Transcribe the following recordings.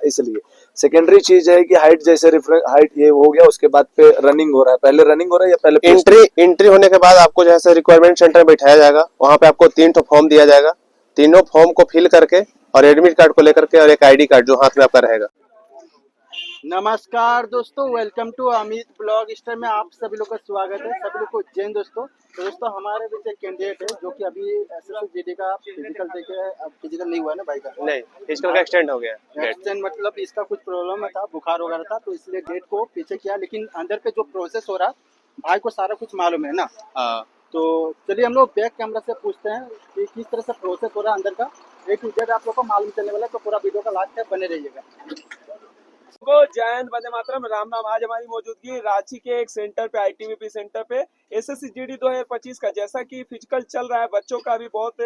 इसलिए। सेकेंडरी चीज है कि हाइट, जैसे रेफरेंस हाइट ये हो गया, उसके बाद पे रनिंग हो रहा है, पहले रनिंग हो रहा है या पहले एंट्री होने के बाद आपको जैसे रिक्वायरमेंट सेंटर में बैठाया जाएगा, वहां पे आपको 3 फॉर्म दिया जाएगा। तीनों फॉर्म को फिल करके और एडमिट कार्ड को लेकर के और एक आईडी कार्ड जो हाथ में आपका रहेगा। नमस्कार दोस्तों, welcome to Amit blog star में आप सभी लोग का स्वागत है। सभी लोग को जय दोस्तों। तो दोस्तों हमारे बीच एक कैंडिडेट है जो कि अभी एसएससीजीडी का फिजिकल देके, अब फिजिकल नहीं हुआ है ना भाई का? नहीं, फिजिकल का एक्सटेंड हो गया। एक्सटेंड मतलब इसका कुछ प्रॉब्लम था, बुखार वगैरह था, तो इसलिए डेट को पीछे किया। लेकिन अंदर पे जो प्रोसेस हो रहा भाई को सारा कुछ मालूम है ना। तो चलिए हम लोग बैक कैमरा से पूछते हैं कि किस तरह से प्रोसेस हो रहा है अंदर का। A to Z आप लोग को मालूम चलने वाला है, तो पूरा वीडियो का लास्ट तक बने रहिएगा। जय हिंद, वंदे मातरम, राम राम। आज हमारी मौजूदगी रांची के एक सेंटर पे, आईटीबीपी सेंटर पे, एसएससीजीडी 2025 का। जैसा कि फिजिकल चल रहा है, बच्चों का भी बहुत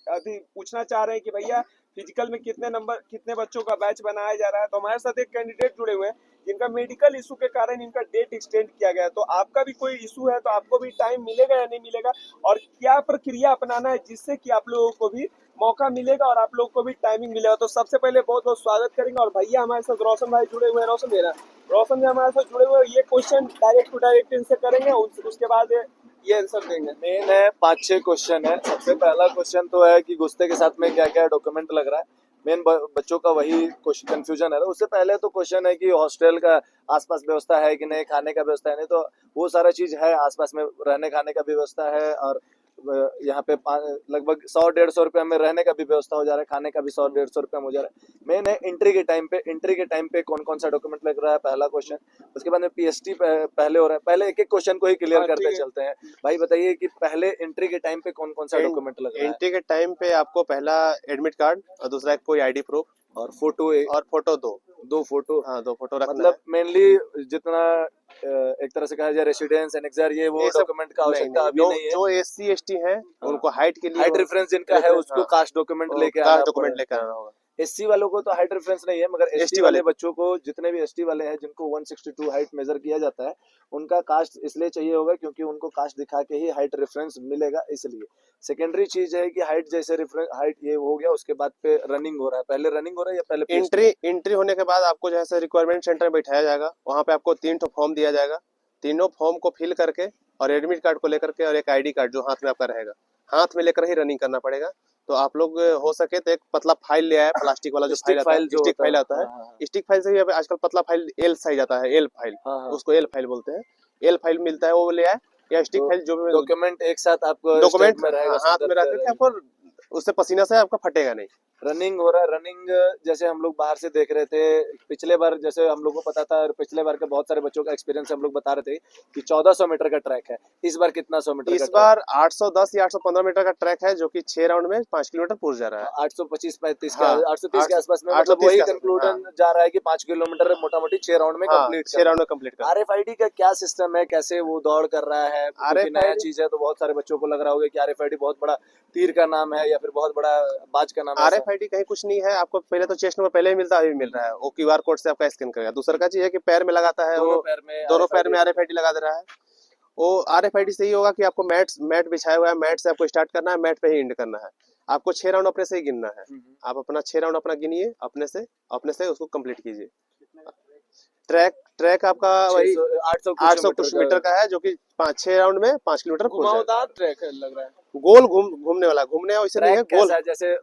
अभी पूछना चाह रहे हैं कि भैया फिजिकल में कितने बच्चों का बैच बनाया जा रहा है। तो हमारे साथ एक कैंडिडेट जुड़े हुए हैं जिनका मेडिकल इशू के कारण इनका डेट एक्सटेंड किया गया है। तो आपका भी कोई इशू है तो आपको भी टाइम मिलेगा या नहीं मिलेगा, और क्या प्रक्रिया अपनाना है जिससे कि आप लोगों को भी मौका मिलेगा और आप लोगों को भी टाइमिंग मिलेगा। तो सबसे पहले बहुत बहुत स्वागत करेंगे। और भैया हमारे साथ रोशन भाई जुड़े हुए हैं, रोशन जी हमारे साथ जुड़े हुए हैं। ये क्वेश्चन डायरेक्ट टू डायरेक्ट इनसे करेंगे, उसके बाद ये आंसर देंगे। मेन है 5-6 क्वेश्चन है। सबसे पहला क्वेश्चन तो है कि गुस्ते के साथ में क्या क्या डॉक्यूमेंट लग रहा है। मेन बच्चों का वही कंफ्यूजन है। उससे पहले तो क्वेश्चन है कि हॉस्टल का आसपास व्यवस्था है कि नहीं, खाने का व्यवस्था है नहीं, तो वो सारा चीज है। आसपास में रहने खाने का भी व्यवस्था है, और यहाँ पे लगभग 100-150 रुपया में रहने का भी व्यवस्था हो जा रहा है, खाने का भी 100-150 रुपया में हो जा रहा है। मेन है एंट्री के टाइम पे कौन कौन सा डॉक्यूमेंट लग रहा है, पहला क्वेश्चन। उसके बाद में पीएसटी पहले हो रहा है। पहले एक एक क्वेश्चन को ही क्लियर करते चलते हैं। भाई बताइए कि पहले एंट्री के टाइम पे कौन कौन सा डॉक्यूमेंट लग रहा है। एंट्री के टाइम पे आपको पहला एडमिट कार्ड और दूसरा कोई आईडी प्रूफ और फोटो और फोटो दो फोटो। हाँ, 2 फोटो रखना मतलब मेनली जितना एक तरह से कहा जाए रेसिडेंस एनेक्सर, ये वो डॉक्यूमेंट का आवश्यकता अभी नहीं है। जो एससी एसटी है उनको हाइट के लिए हाइट रेफरेंस जिनका है उसको कास्ट डॉक्यूमेंट लेके आना होगा। एससी वालों को तो हाइट रेफरेंस नहीं है, मगर एसटी वाले बच्चों को, जितने भी एसटी वाले हैं जिनको 162 हाइट मेजर किया जाता है, उनका कास्ट इसलिए चाहिए होगा क्योंकि उनको कास्ट दिखा के ही हाइट रेफरेंस मिलेगा, इसलिए। सेकेंडरी चीज है कि हाइट, जैसे रेफरेंस हाइट ये हो गया, उसके बाद पे रनिंग हो रहा है, पहले रनिंग हो रहा है या पहले एंट्री होने के बाद आपको जैसे रिक्वायरमेंट सेंटर में बैठाया जाएगा, वहां पे आपको 3 फॉर्म दिया जाएगा। तीनों फॉर्म को फिल करके और एडमिट कार्ड को लेकर के और एक आईडी कार्ड जो हाथ में आपका रहेगा, हाथ में लेकर ही रनिंग करना पड़ेगा। तो आप लोग हो सके तो एक पतला फाइल ले आए, प्लास्टिक वाला जो फाइल आता है, स्टिक फाइल से भी आजकल पतला फाइल एल साइज आता है, एल फाइल, उसको एल फाइल बोलते हैं। एल फाइल मिलता है, वो ले आए, या स्टिक फाइल जो भी डॉक्यूमेंट एक साथ आपको डॉक्यूमेंट हाथ में रख के आपको उससे पसीना से आपका फटेगा नहीं। रनिंग हो रहा है। रनिंग जैसे हम लोग बाहर से देख रहे थे पिछले बार, जैसे हम लोग को पता था, पिछले बार के बहुत सारे बच्चों का एक्सपीरियंस हम लोग बता रहे थे कि 1400 मीटर का ट्रैक है। इस बार कितना 100 मीटर? इस बार 810 या 815 मीटर का ट्रैक है, जो कि 6 राउंड में 5 किलोमीटर पूरा जा रहा है। 825-35 का 830 के आसपास में, मतलब वही कंक्लूजन जा रहा है कि 5 किलोमीटर मोटा मोटी 6 राउंड में कंप्लीट। RFID का क्या सिस्टम है, कैसे वो दौड़ कर रहा है? नया चीज है तो बहुत सारे बच्चों को लग रहा होगा कि RFID बहुत बड़ा तीर का नाम है या फिर बहुत बड़ा बाज का नाम है। RFID कहीं कुछ नहीं है। आपको पहले तो चेस्ट नंबर पहले ही मिलता है, अभी मिल रहा है, वो QR कोड से आपका स्कैन करेगा। दूसरा का चीज है कि पैर में लगाता है, दोनों पैर में RFID लगा दे रहा है। वो RFID से ही होगा कि आपको मैट बिछाया हुआ है, मैट से आपको स्टार्ट करना है, मैट पे ही एंड करना है। आपको 6 राउंड अपने से ही गिनना है। आप अपना 6 राउंड अपना गिनिए, अपने से उसको कंप्लीट कीजिए। ट्रैक आपका वही 800 कुछ मीटर का है, जो कि 5-6 राउंड में 5 किलोमीटर घुमावदार ट्रैक लग रहा है। गोल घूमने वाला, घूमने वैसे नहीं है, गोल है। जैसे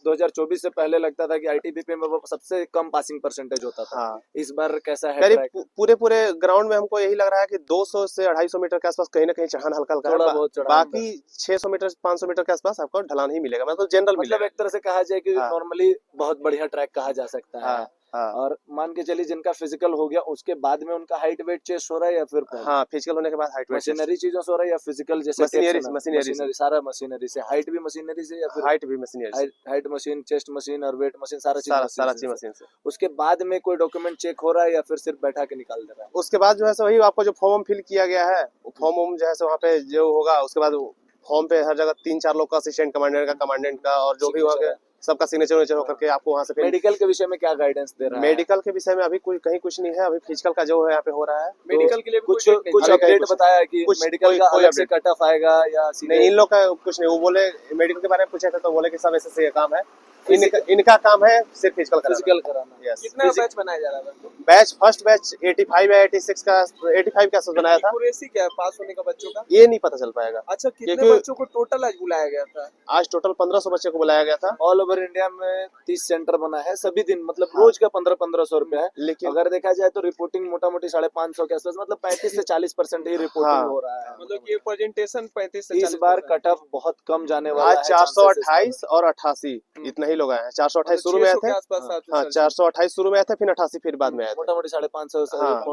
2024 से पहले लगता था कि आईटीबीपी में वो सबसे कम पासिंग परसेंटेज होता था। इस बार कैसा है ट्रैक? पूरे ग्राउंड में हमको यही लग रहा है कि 200 से 250 मीटर के आसपास कहीं ना कहीं चढ़ान हल्का है, बाकी 600 मीटर 500 मीटर के आसपास आपको ढलान ही मिलेगा, मतलब जनरल मतलब एक तरह से कहा जाए कि नॉर्मली बहुत बढ़िया ट्रैक कहा जा सकता है। और मान के चलिए जिनका फिजिकल हो गया उसके बाद में उनका हाइट वेट चेस्ट हो रहा है या फिर फिजिकल होने के बाद हाइट वेट मशीनरी चीजों से हो रहा है या फिजिकल, जैसे मशीनरी सारा मशीनरी से, हाइट भी मशीनरी से या फिर हाइट भी machinery, height machine, chest machine और वेट मशीन, सारा चीज मशीन से। उसके बाद में कोई डॉक्यूमेंट चेक हो रहा है या फिर सिर्फ बैठा के निकाल दे रहा है? उसके बाद जो है वही आपको जो फॉर्म फिल किया गया है, फॉर्म जो है वहाँ पे जो होगा, उसके बाद फॉर्म पे हर जगह 3-4 लोग का, असिस्टेंट कमांडेंट का और जो भी वहाँ सबका सिग्नेचर होकर के आपको वहाँ से। मेडिकल के विषय में क्या गाइडेंस दे रहा है? मेडिकल के विषय में अभी कहीं कुछ नहीं है। अभी फिजिकल का जो है यहाँ पे हो रहा है, मेडिकल के लिए कुछ अपडेट बताया कि मेडिकल का अलग से कट ऑफ आएगा या नहीं? इन लोग का कुछ नहीं। वो बोले मेडिकल के बारे में पूछा था तो बोले कि सब ऐसे काम है, इनका काम है सिर्फ फिजिकल फिजिकल कराना। कराना। यस। कितना बैच बनाया जा रहा है? बैच फर्स्ट बैच 85 या 86 का 85 का आसपास बनाया था। एक्यूरेसी क्या है पास होने का बच्चों का? ये नहीं पता चल पाएगा। अच्छा, कितने क्योंकि बच्चों को टोटल आज बुलाया गया था? आज टोटल 1500 बच्चे को बुलाया गया था। ऑल ओवर इंडिया में 30 सेंटर बना है सभी दिन, मतलब रोज का 1500 रुपया है। लेकिन अगर देखा जाए तो रिपोर्टिंग मोटा मोटी 550 के आसपास, मतलब 35 से 40% ही रिपोर्टिंग हाँ। हो रहा है। मतलब ये प्रेजेंटेशन 35 से इस 40 बार कट ऑफ बहुत कम जाने वाला आज है। 428 और 88 इतना ही लोग आए हैं। 428 शुरू में आए थे। 600 के आसपास हाँ 428 शुरू में आए थे, फिर 88 फिर बाद में आए थे। मोटा मोटी 550 हाँ।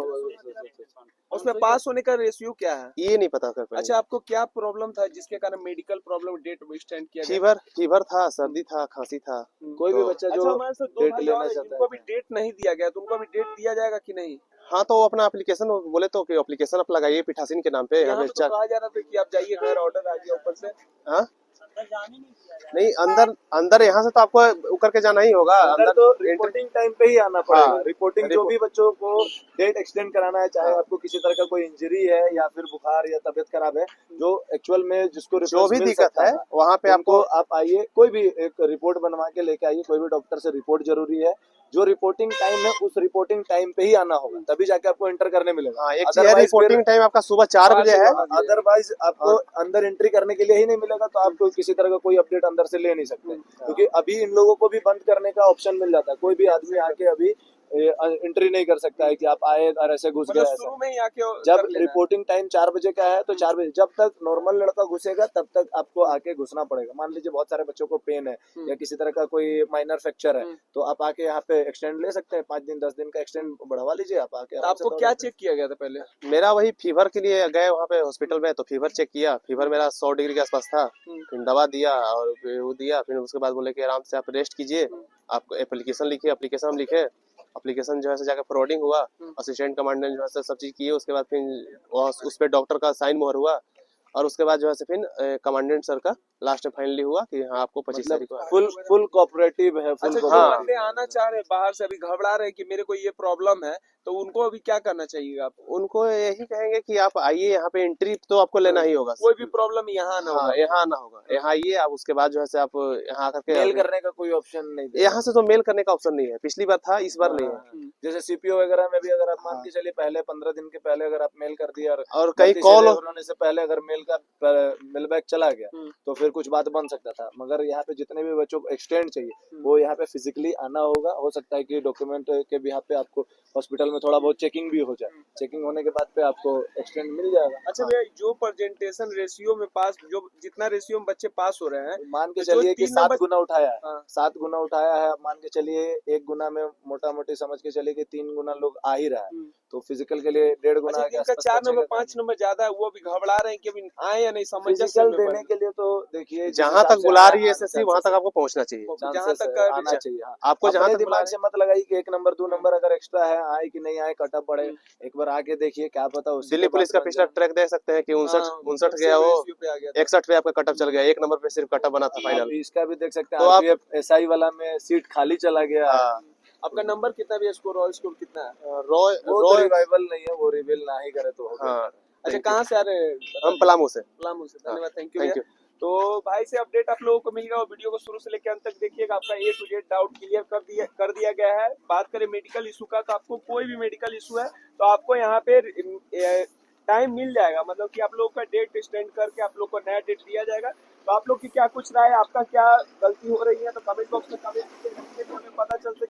उसमें पास होने का रेशियो क्या है? ये नहीं पता कर पाए। अच्छा, आपको क्या प्रॉब्लम था जिसके कारण मेडिकल प्रॉब्लम डेट एक्सटेंड किया गया? फीवर था, सर्दी था, खांसी था। कोई भी तो- बच्चा अच्छा, जो हमारे साथ दो डेट भाई लेना और हैं चाहता जिनको है। अभी डेट नहीं दिया गया, तो उनको अभी डेट दिया जाएगा कि नहीं? हाँ तो वो अपना एप्लीकेशन बोले तो कि एप्लीकेशन आप लगाइए पीठासीन के नाम पे। यहाँ पे तो कहा जा रहा था कि आप जाइए घर, ऑर्डर आ गया ऊपर से। हाँ नहीं, अंदर यहाँ से तो आपको उकर के जाना ही होगा। अंदर तो रिपोर्टिंग टाइम पे ही आना पड़ेगा। हाँ। रिपोर्टिंग जो भी बच्चों को डेट एक्सटेंड कराना है, चाहे आपको किसी तरह का कोई इंजरी है या फिर बुखार या तबीयत खराब है, जो एक्चुअल में जिसको जो रेफरेंस भी मिल दिक्कत सकता है वहाँ पे उनको आपको आप आइए, कोई भी एक रिपोर्ट बनवा के लेके आइए। कोई भी डॉक्टर से रिपोर्ट जरूरी है। जो रिपोर्टिंग टाइम है उस रिपोर्टिंग टाइम पे ही आना होगा, तभी जाके आपको एंटर करने मिलेगा। हाँ, एक चीज है, रिपोर्टिंग टाइम आपका सुबह 4 बजे है। अदरवाइज आपको अंदर एंट्री करने के लिए ही नहीं मिलेगा, तो आपको किसी तरह का कोई अपडेट अंदर से ले नहीं सकते, क्योंकि अभी इन लोगों को भी बंद करने का ऑप्शन मिल जाता है। कोई भी आदमी आके अभी एंट्री नहीं कर सकता है कि आप आए और ऐसे घुस गए। मतलब ऐसा शुरू में ही आके जब कर लेना है। रिपोर्टिंग टाइम 4 बजे का है तो 4 बजे, जब तक नॉर्मल लड़का घुसेगा तब तक आपको आके घुसना पड़ेगा। मान लीजिए बहुत सारे बच्चों को पेन है या किसी तरह का कोई माइनर फ्रैक्चर है, तो आप आके यहाँ पे एक्सटेंड ले सकते हैं। 5 दिन 10 दिन का एक्सटेंड बढ़वा लीजिए आप आके। तो आपको क्या चेक किया गया था पहले? मेरा वही फीवर के लिए गए वहाँ पे हॉस्पिटल में, तो फीवर चेक किया। फीवर मेरा 100 डिग्री के आसपास था। फिर दवा दिया और फिर वो दिया। फिर उसके बाद बोले कि आराम से आप रेस्ट कीजिए। आपको एप्लीकेशन लिखिए, एप्लीकेशन हम लिखे। एप्लीकेशन जो है जाकर फॉरवर्डिंग हुआ, असिस्टेंट कमांडेंट जो है सब चीज किए। उसके बाद फिर उस पे डॉक्टर का साइन मोहर हुआ, और उसके बाद जो है फिर कमांडेंट सर का लास्ट में फाइनली हुआ कि हाँ आपको 25 तारीख को फुल कोऑपरेटिव है। अच्छा, जो हाँ। बंदे आना चाह रहे हैं बाहर से, अभी घबरा रहे हैं कि मेरे को ये प्रॉब्लम है, तो उनको अभी क्या करना चाहिए आप? उनको यही कहेंगे कि आप आइए यहाँ पे, एंट्री तो आपको लेना ही होगा। कोई भी प्रॉब्लम यहाँ ना हाँ, होगा। यहाँ आना होगा। यहाँ आइए आप, उसके बाद जो है आप यहाँ आकर के मेल करने का कोई ऑप्शन नहीं है। यहाँ से तो मेल करने का ऑप्शन नहीं है। पिछली बार था, इस बार नहीं है। जैसे सीपीओ वगैरह में भी अगर आप मान के चलिए पहले 15 दिन के पहले अगर आप मेल कर दिए और कई गलती से कॉल होने से पहले अगर मेल बैक चला गया तो फिर कुछ बात बन सकता था। मगर यहाँ पे जितने भी बच्चों को एक्सटेंड चाहिए वो यहाँ पे फिजिकली आना होगा। हो सकता है कि डॉक्यूमेंट के बिहाफ पे आपको हॉस्पिटल में थोड़ा बहुत चेकिंग भी हो जाए। चेकिंग होने के बाद पे आपको एक्सटेंड मिल जाएगा। अच्छा भैया, जो प्रेजेंटेशन रेशियो में पास, जो जितना रेशियो में बच्चे पास हो रहे हैं, मान के तो जो चलिए कि 3 7 नंबर गुना उठाया है। हाँ। 7 गुना उठाया है। मान के चलिए 1 गुना में मोटा मोटी समझ के चलिए कि 3 गुना लोग आ ही रहा है, तो फिजिकल के लिए 1.5 गुना अच्छा, के जिनका आसपास 4 नंबर बचेगा। 5 नंबर ज्यादा है, वो भी घबरा रहे हैं कि अभी आए या नहीं, सामंजस्य फिजिकल में देने बने। के लिए तो देखिए जिस जहाँ हिसाब तक से बुला आना रही है है, एसएससी वहाँ तक आपको पहुँचना चाहिए। जहाँ तक का आना चाहिए। हाँ। आपको जहाँ अपने तक बुला दिमाग से मत लगाइए कि 1 नंबर 2 नंबर अगर एक्स्ट्रा है, आए कि नहीं आए, कटअप बढ़े। एक बार आके देखिए, क्या पता उसी दिल्ली के पुलिस बाद का बन पिछला जाए। ट्रैक देख सकते हैं कि 59 गया, वो रेशियो पे आ गया था। 61 पे आपका कटअप चल गया। 1 नंबर पे सिर्फ कटअप बना था आप फाइनल। इसका भी देख सकते हैं। तो आप- आरपीएफ एसआई वाला में सीट खाली चला गया। हाँ, आपका नंबर कितना भी, स्कोर रॉयल स्कोर कितना है? रॉय वो तो रिवाइवल नहीं है, वो रिवील ना ही करे तो हो गया। हाँ, अच्छा, कहाँ से आ रहे हैं? हम पलामू से। पलामू से। धन्यवाद, थैंक यू थैंक भैया। तो भाई से अपडेट आप लोगों को मिल गया, और वीडियो को शुरू से लेकर अंत तक देखिएगा। आपका A to Z doubt clear कर दिया गया है। बात करें मेडिकल इशू का, तो आपको कोई भी मेडिकल इशू है तो आपको यहाँ पे टाइम मिल जाएगा, मतलब कि आप लोग का डेट एक्सटेंड करके आप लोग को नया डेट दिया जाएगा। तो आप लोग की क्या कुछ राय है, आपका क्या गलती हो रही है, तो कमेंट बॉक्स में कमेंट करके हमें पता चल सके।